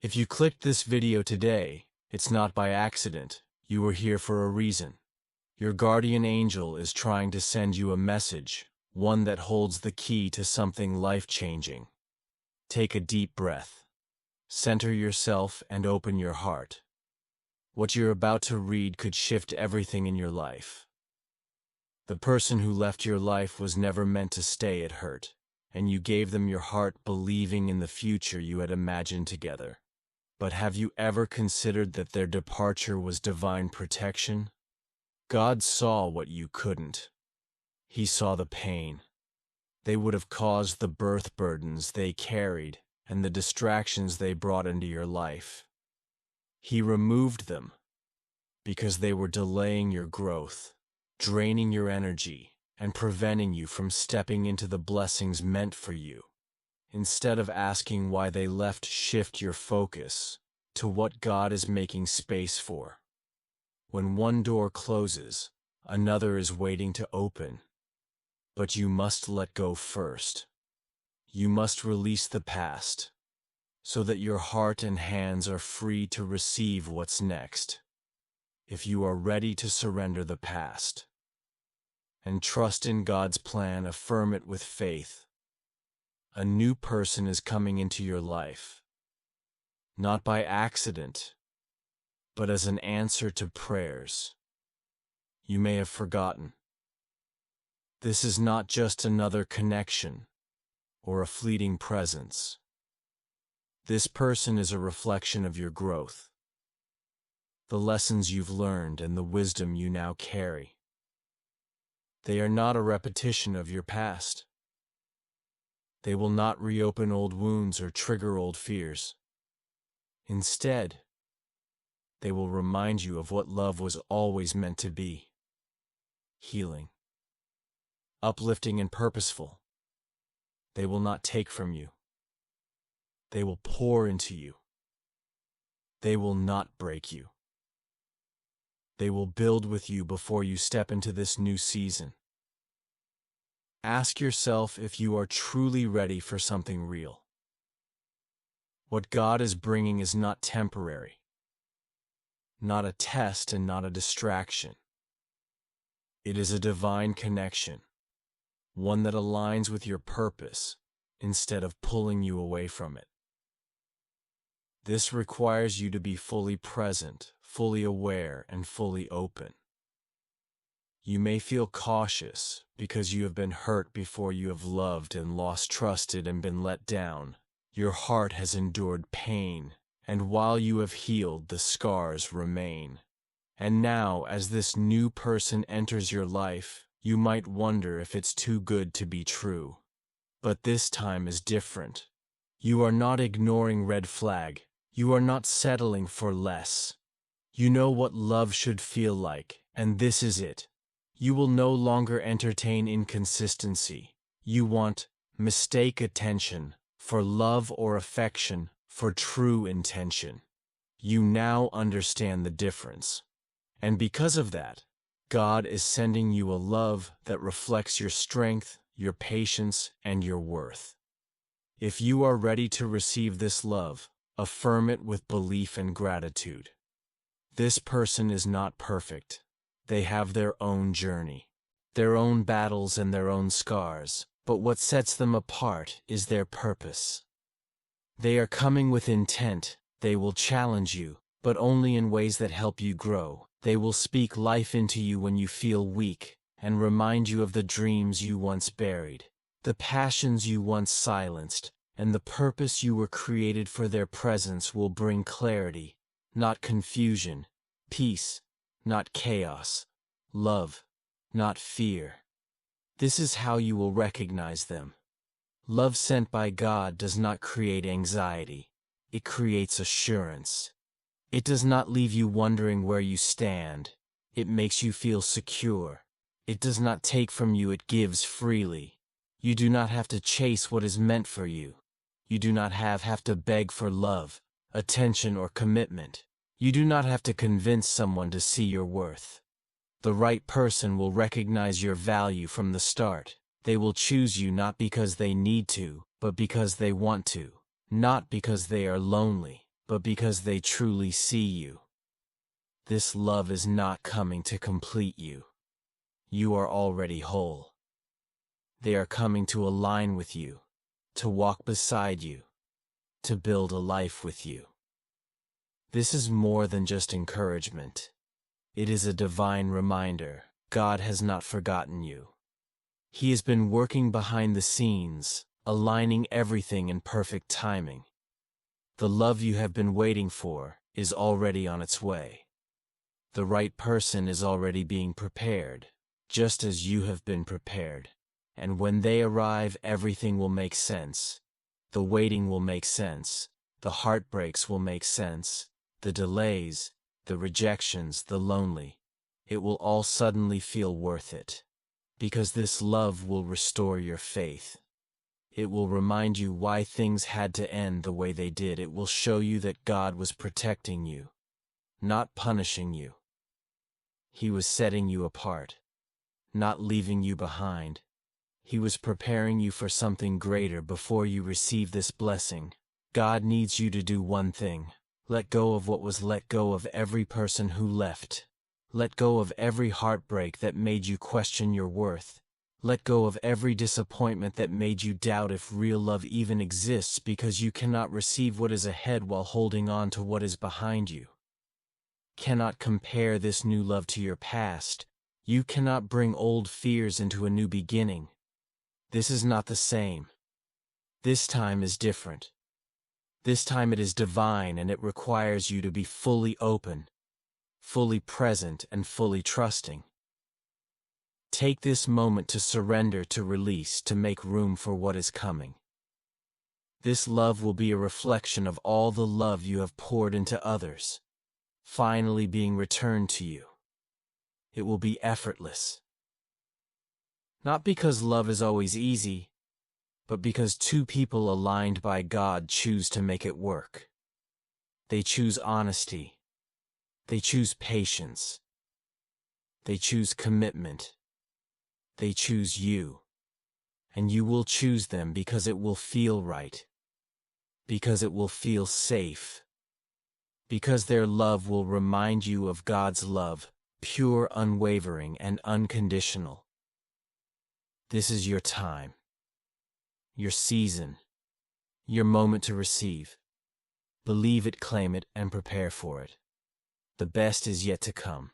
If you clicked this video today, it's not by accident. You are here for a reason. Your guardian angel is trying to send you a message, one that holds the key to something life-changing. Take a deep breath. Center yourself and open your heart. What you're about to read could shift everything in your life. The person who left your life was never meant to stay. It hurt, and you gave them your heart believing in the future you had imagined together. But have you ever considered that their departure was divine protection? God saw what you couldn't. He saw the pain. They would have caused the birth burdens they carried and the distractions they brought into your life. He removed them because they were delaying your growth, draining your energy, and preventing you from stepping into the blessings meant for you. Instead of asking why they left, shift your focus to what God is making space for. When one door closes, another is waiting to open. But you must let go first. You must release the past, so that your heart and hands are free to receive what's next. If you are ready to surrender the past and trust in God's plan, affirm it with faith. A new person is coming into your life, not by accident, but as an answer to prayers you may have forgotten. This is not just another connection or a fleeting presence. This person is a reflection of your growth, the lessons you've learned and the wisdom you now carry. They are not a repetition of your past. They will not reopen old wounds or trigger old fears. Instead, they will remind you of what love was always meant to be: healing, uplifting, and purposeful. They will not take from you. They will pour into you. They will not break you. They will build with you before you step into this new season. Ask yourself if you are truly ready for something real. What God is bringing is not temporary, not a test and not a distraction. It is a divine connection, one that aligns with your purpose instead of pulling you away from it. This requires you to be fully present, fully aware, and fully open. You may feel cautious because you have been hurt before, you have loved and lost, trusted and been let down. Your heart has endured pain, and while you have healed, the scars remain. And now, as this new person enters your life, you might wonder if it's too good to be true. But this time is different. You are not ignoring red flag. You are not settling for less. You know what love should feel like, and this is it. You will no longer entertain inconsistency. You won't mistake attention for love or affection for true intention. You now understand the difference. And because of that, God is sending you a love that reflects your strength, your patience, and your worth. If you are ready to receive this love, affirm it with belief and gratitude. This person is not perfect. They have their own journey, their own battles and their own scars, but what sets them apart is their purpose. They are coming with intent. They will challenge you, but only in ways that help you grow. They will speak life into you when you feel weak, and remind you of the dreams you once buried, the passions you once silenced, and the purpose you were created for. Their presence will bring clarity, not confusion, peace, not chaos, love, not fear. This is how you will recognize them. Love sent by God does not create anxiety. It creates assurance. It does not leave you wondering where you stand. It makes you feel secure. It does not take from you, it gives freely. You do not have to chase what is meant for you. You do not have to beg for love, attention, or commitment. You do not have to convince someone to see your worth. The right person will recognize your value from the start. They will choose you not because they need to, but because they want to. Not because they are lonely, but because they truly see you. This love is not coming to complete you. You are already whole. They are coming to align with you, to walk beside you, to build a life with you. This is more than just encouragement. It is a divine reminder. God has not forgotten you. He has been working behind the scenes, aligning everything in perfect timing. The love you have been waiting for is already on its way. The right person is already being prepared, just as you have been prepared. And when they arrive, everything will make sense. The waiting will make sense. The heartbreaks will make sense. The delays, the rejections, the lonely. It will all suddenly feel worth it. Because this love will restore your faith. It will remind you why things had to end the way they did. It will show you that God was protecting you, not punishing you. He was setting you apart, not leaving you behind. He was preparing you for something greater before you receive this blessing. God needs you to do one thing. Let go of what was. Let go of every person who left. Let go of every heartbreak that made you question your worth. Let go of every disappointment that made you doubt if real love even exists, because you cannot receive what is ahead while holding on to what is behind you. Cannot compare this new love to your past. You cannot bring old fears into a new beginning. This is not the same. This time is different. This time it is divine, and it requires you to be fully open, fully present, and fully trusting. Take this moment to surrender, to release, to make room for what is coming. This love will be a reflection of all the love you have poured into others, finally being returned to you. It will be effortless. Not because love is always easy, but because two people aligned by God choose to make it work. They choose honesty. They choose patience. They choose commitment. They choose you. And you will choose them because it will feel right. Because it will feel safe. Because their love will remind you of God's love, pure, unwavering, and unconditional. This is your time. Your season. Your moment to receive. Believe it, claim it, and prepare for it. The best is yet to come.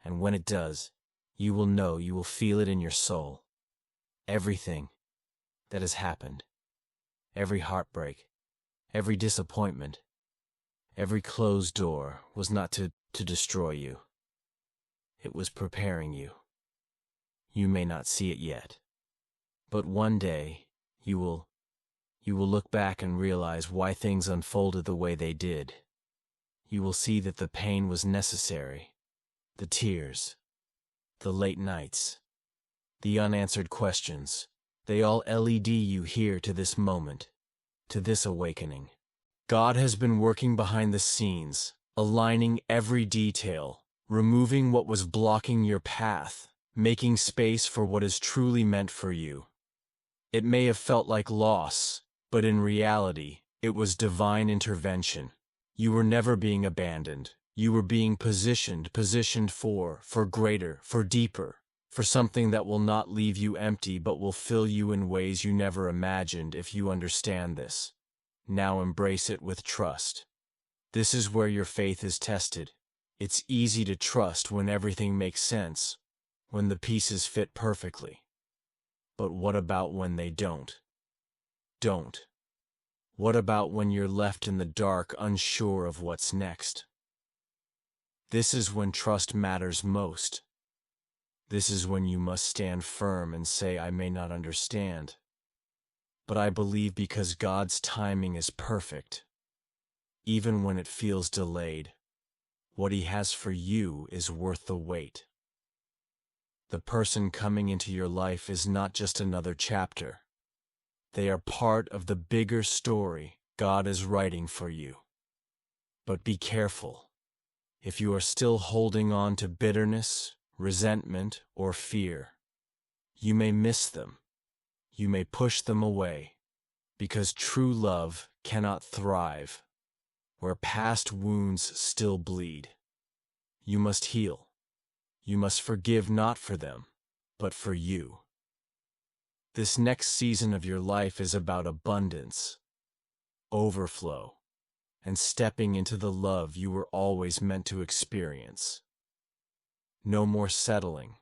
And when it does, you will know, you will feel it in your soul. Everything that has happened, every heartbreak, every disappointment, every closed door was not to destroy you. It was preparing you. You may not see it yet, but one day you will look back and realize why things unfolded the way they did. You will see that the pain was necessary, the tears, the late nights, the unanswered questions, they all led you here to this moment, to this awakening. God has been working behind the scenes, aligning every detail, removing what was blocking your path, making space for what is truly meant for you. It may have felt like loss, but in reality, it was divine intervention. You were never being abandoned. You were being positioned for greater, for deeper, for something that will not leave you empty but will fill you in ways you never imagined. If you understand this, now embrace it with trust. This is where your faith is tested. It's easy to trust when everything makes sense, when the pieces fit perfectly. But what about when they don't? What about when you're left in the dark, unsure of what's next? This is when trust matters most. This is when you must stand firm and say, I may not understand, but I believe, because God's timing is perfect. Even when it feels delayed, what He has for you is worth the wait. The person coming into your life is not just another chapter. They are part of the bigger story God is writing for you. But be careful. If you are still holding on to bitterness, resentment, or fear, you may miss them. You may push them away, because true love cannot thrive where past wounds still bleed. You must heal. You must forgive not for them, but for you. This next season of your life is about abundance, overflow, and stepping into the love you were always meant to experience. No more settling.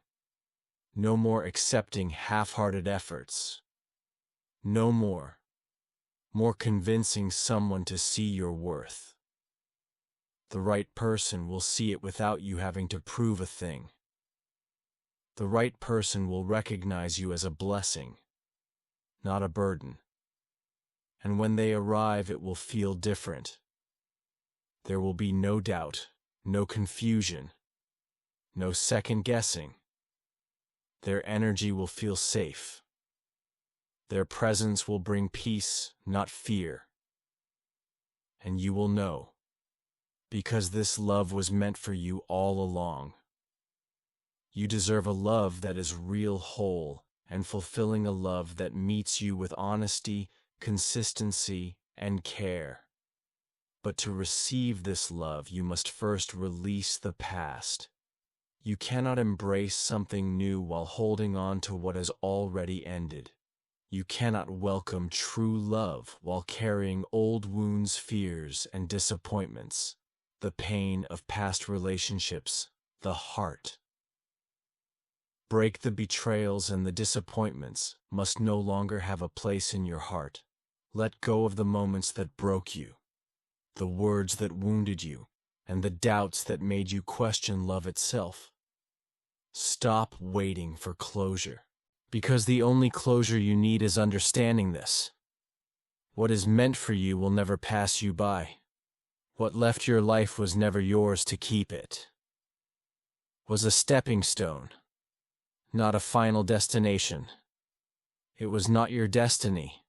No more accepting half-hearted efforts. No more convincing someone to see your worth. The right person will see it without you having to prove a thing. The right person will recognize you as a blessing, not a burden. And when they arrive, it will feel different. There will be no doubt, no confusion, no second guessing. Their energy will feel safe. Their presence will bring peace, not fear. And you will know, because this love was meant for you all along. You deserve a love that is real, whole, and fulfilling, a love that meets you with honesty, consistency, and care. But to receive this love, you must first release the past. You cannot embrace something new while holding on to what has already ended. You cannot welcome true love while carrying old wounds, fears, and disappointments, the pain of past relationships, the heart. Break the betrayals, and the disappointments must no longer have a place in your heart. Let go of the moments that broke you, the words that wounded you, and the doubts that made you question love itself. Stop waiting for closure, because the only closure you need is understanding this. What is meant for you will never pass you by. What left your life was never yours to keep. It was a stepping stone, not a final destination. It was not your destiny,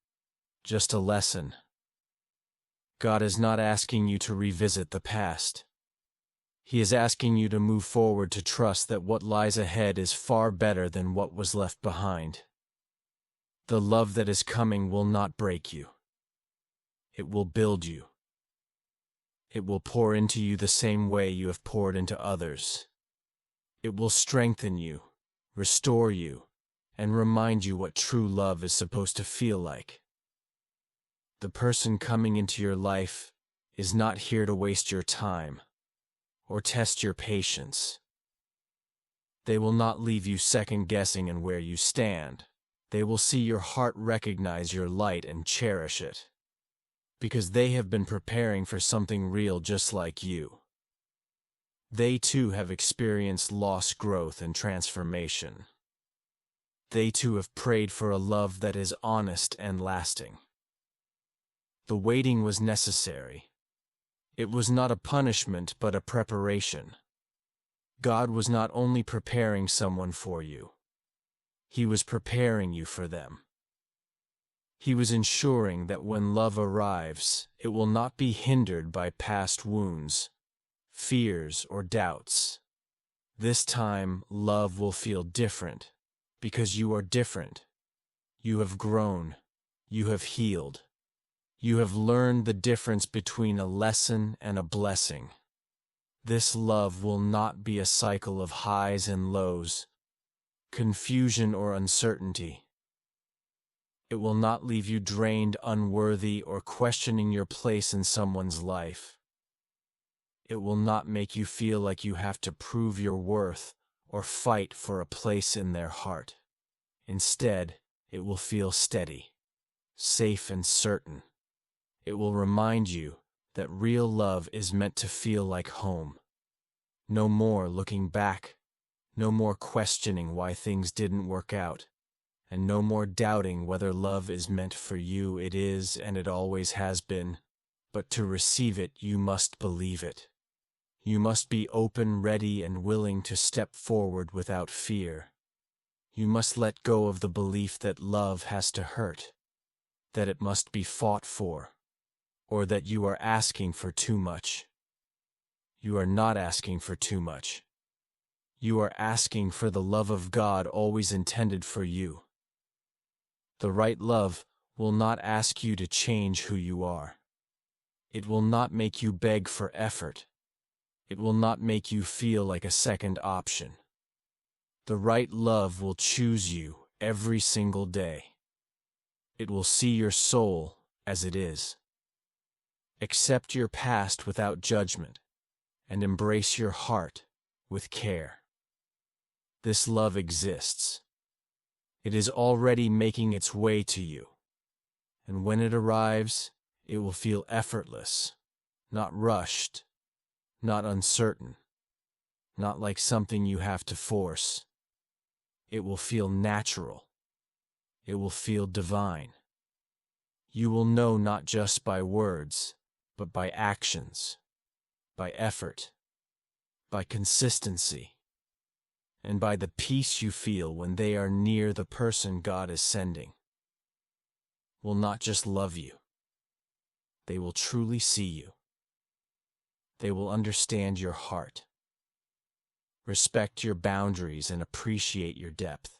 just a lesson. God is not asking you to revisit the past. He is asking you to move forward, to trust that what lies ahead is far better than what was left behind. The love that is coming will not break you. It will build you. It will pour into you the same way you have poured into others. It will strengthen you, restore you, and remind you what true love is supposed to feel like. The person coming into your life is not here to waste your time or test your patience. They will not leave you second-guessing in where you stand. They will see your heart, recognize your light, and cherish it, because they have been preparing for something real just like you. They too have experienced loss, growth, and transformation. They too have prayed for a love that is honest and lasting. The waiting was necessary. It was not a punishment, but a preparation. God was not only preparing someone for you, He was preparing you for them. He was ensuring that when love arrives, it will not be hindered by past wounds, fears, or doubts. This time, love will feel different, because you are different. You have grown. You have healed. You have learned the difference between a lesson and a blessing. This love will not be a cycle of highs and lows, confusion or uncertainty. It will not leave you drained, unworthy, or questioning your place in someone's life. It will not make you feel like you have to prove your worth or fight for a place in their heart. Instead, it will feel steady, safe, and certain. It will remind you that real love is meant to feel like home. No more looking back, no more questioning why things didn't work out, and no more doubting whether love is meant for you. It is, and it always has been. But to receive it, you must believe it. You must be open, ready, and willing to step forward without fear. You must let go of the belief that love has to hurt, that it must be fought for, or that you are asking for too much. You are not asking for too much. You are asking for the love of God always intended for you. The right love will not ask you to change who you are. It will not make you beg for effort. It will not make you feel like a second option. The right love will choose you every single day. It will see your soul as it is. Accept your past without judgment, and embrace your heart with care. This love exists. It is already making its way to you. And when it arrives, it will feel effortless, not rushed, not uncertain, not like something you have to force. It will feel natural. It will feel divine. You will know not just by words, but by actions, by effort, by consistency, and by the peace you feel when they are near the person God is sending. Will not just love you. They will truly see you. They will understand your heart, respect your boundaries, and appreciate your depth.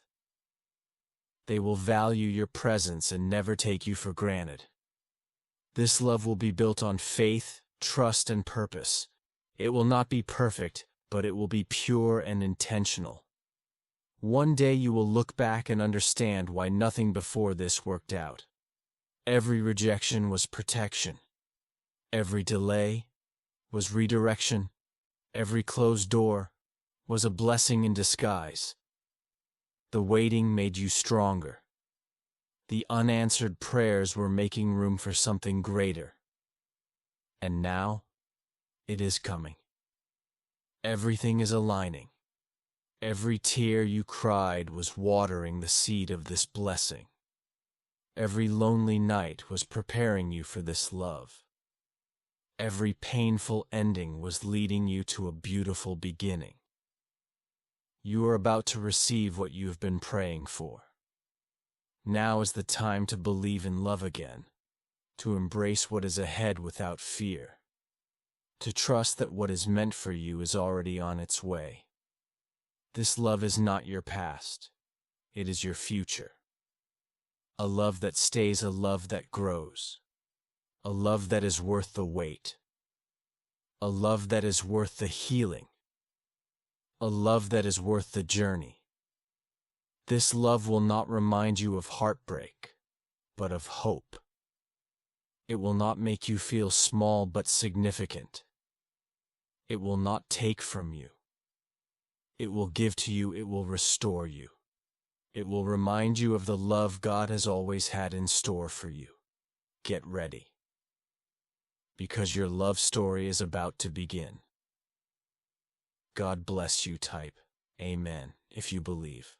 They will value your presence and never take you for granted. This love will be built on faith, trust, and purpose. It will not be perfect, but it will be pure and intentional. One day you will look back and understand why nothing before this worked out. Every rejection was protection. Every delay was redirection. Every closed door was a blessing in disguise. The waiting made you stronger. The unanswered prayers were making room for something greater. And now, it is coming. Everything is aligning. Every tear you cried was watering the seed of this blessing. Every lonely night was preparing you for this love. Every painful ending was leading you to a beautiful beginning. You are about to receive what you have been praying for. Now is the time to believe in love again, to embrace what is ahead without fear, to trust that what is meant for you is already on its way. This love is not your past, it is your future. A love that stays, a love that grows, a love that is worth the wait, a love that is worth the healing, a love that is worth the journey. This love will not remind you of heartbreak, but of hope. It will not make you feel small but significant. It will not take from you. It will give to you, it will restore you. It will remind you of the love God has always had in store for you. Get ready, because your love story is about to begin. God bless you. Type Amen if you believe.